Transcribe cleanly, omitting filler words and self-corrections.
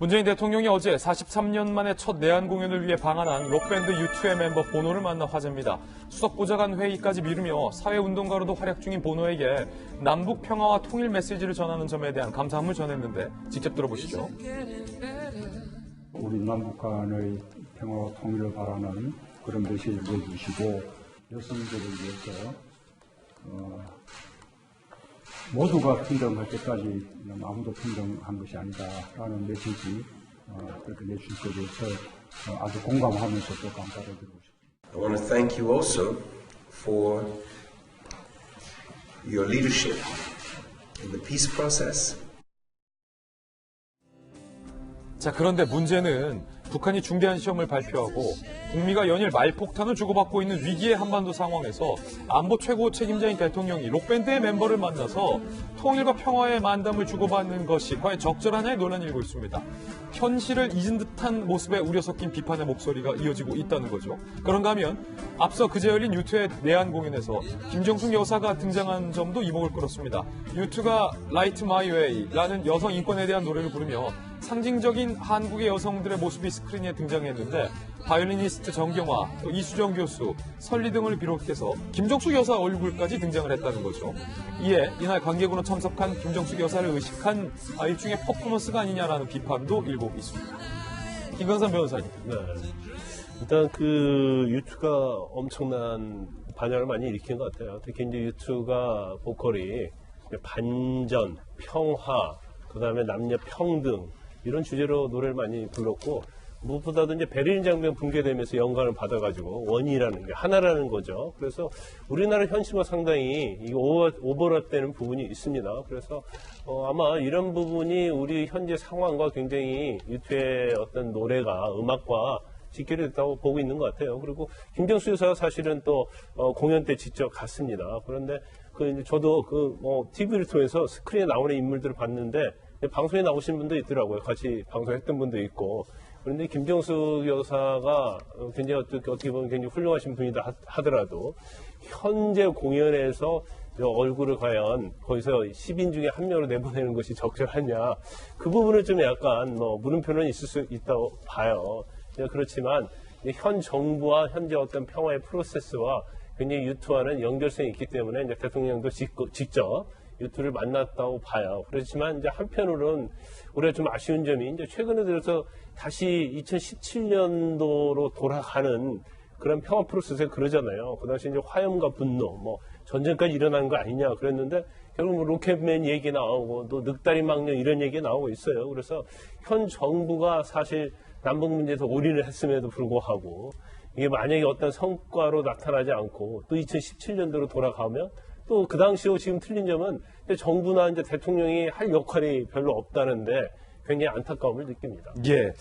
문재인 대통령이 어제 43년 만에 첫 내한 공연을 위해 방한한 록밴드 U2의 멤버 보노를 만나 화제입니다. 수석보좌관 회의까지 미루며 사회운동가로도 활약 중인 보노에게 남북 평화와 통일 메시지를 전하는 점에 대한 감사함을 전했는데 직접 들어보시죠. 우리 남북 간의 평화와 통일을 바라는 그런 메시지를 내주시고 여성들을 위해서 모두가 평등할 때까지 아무도 평등한 것이 아니다라는 메시지 그렇게 내주실 것에 대해서 아주 공감하면서 또 감사를 드리고 싶습니다. I want to thank you also for your leadership in the peace process. 자, 그런데 문제는 북한이 중대한 시험을 발표하고 북미가 연일 말폭탄을 주고받고 있는 위기의 한반도 상황에서 안보 최고 책임자인 대통령이 록밴드의 멤버를 만나서 통일과 평화의 만담을 주고받는 것이 과연 적절하냐의 논란이 일고 있습니다. 현실을 잊은 듯한 모습에 우려 섞인 비판의 목소리가 이어지고 있다는 거죠. 그런가 하면 앞서 그제 열린 U2의 내한 공연에서 김정숙 여사가 등장한 점도 이목을 끌었습니다. U2가 Light My Way라는 여성 인권에 대한 노래를 부르며 상징적인 한국의 여성들의 모습이 스크린에 등장했는데 바이올리니스트 정경화, 또 이수정 교수, 설리 등을 비롯해서 김정숙 여사 얼굴까지 등장을 했다는 거죠. 이에 이날 관객으로 참석한 김정숙 여사를 의식한 일종의 퍼포먼스가 아니냐라는 비판도 일고 있습니다. 김광산 변호사님. 네. 일단 그 U2가 엄청난 반향을 많이 일으킨 것 같아요. 특히 이제 U2가 보컬이 반전, 평화, 그 다음에 남녀 평등 이런 주제로 노래를 많이 불렀고 무엇보다도 이제 베를린 장벽 붕괴되면서 영감을 받아가지고 원이라는 게 하나라는 거죠. 그래서 우리나라 현실과 상당히 오버랩되는 부분이 있습니다. 그래서 아마 이런 부분이 우리 현재 상황과 굉장히 U2의 어떤 노래가 음악과 직결이 됐다고 보고 있는 것 같아요. 그리고 김정수 여사가 사실은 또 공연 때 직접 갔습니다. 그런데 저도 TV를 통해서 스크린에 나오는 인물들을 봤는데 방송에 나오신 분도 있더라고요. 같이 방송했던 분도 있고. 그런데 김정숙 여사가 굉장히 어떻게 보면 굉장히 훌륭하신 분이다 하더라도 현재 공연에서 얼굴을 과연 거기서 10인 중에 한 명으로 내보내는 것이 적절하냐. 그 부분은 좀 약간 물음표는 있을 수 있다고 봐요. 그렇지만 현 정부와 현재 어떤 평화의 프로세스와 굉장히 U2와는 연결성이 있기 때문에 이제 대통령도 직접 U2를 만났다고 봐요. 그렇지만 이제 한편으로는 우리가 좀 아쉬운 점이 이제 최근에 들어서 다시 2017년도로 돌아가는 그런 평화 프로세스에 그러잖아요. 그 당시 이제 화염과 분노, 전쟁까지 일어난 거 아니냐 그랬는데 결국 로켓맨 얘기 나오고 또 늑다리 망령 이런 얘기 나오고 있어요. 그래서 현 정부가 사실 남북 문제에서 올인을 했음에도 불구하고 이게 만약에 어떤 성과로 나타나지 않고 또 2017년도로 돌아가면 또 그 당시와 지금 틀린 점은 정부나 이제 대통령이 할 역할이 별로 없다는데 굉장히 안타까움을 느낍니다. 예.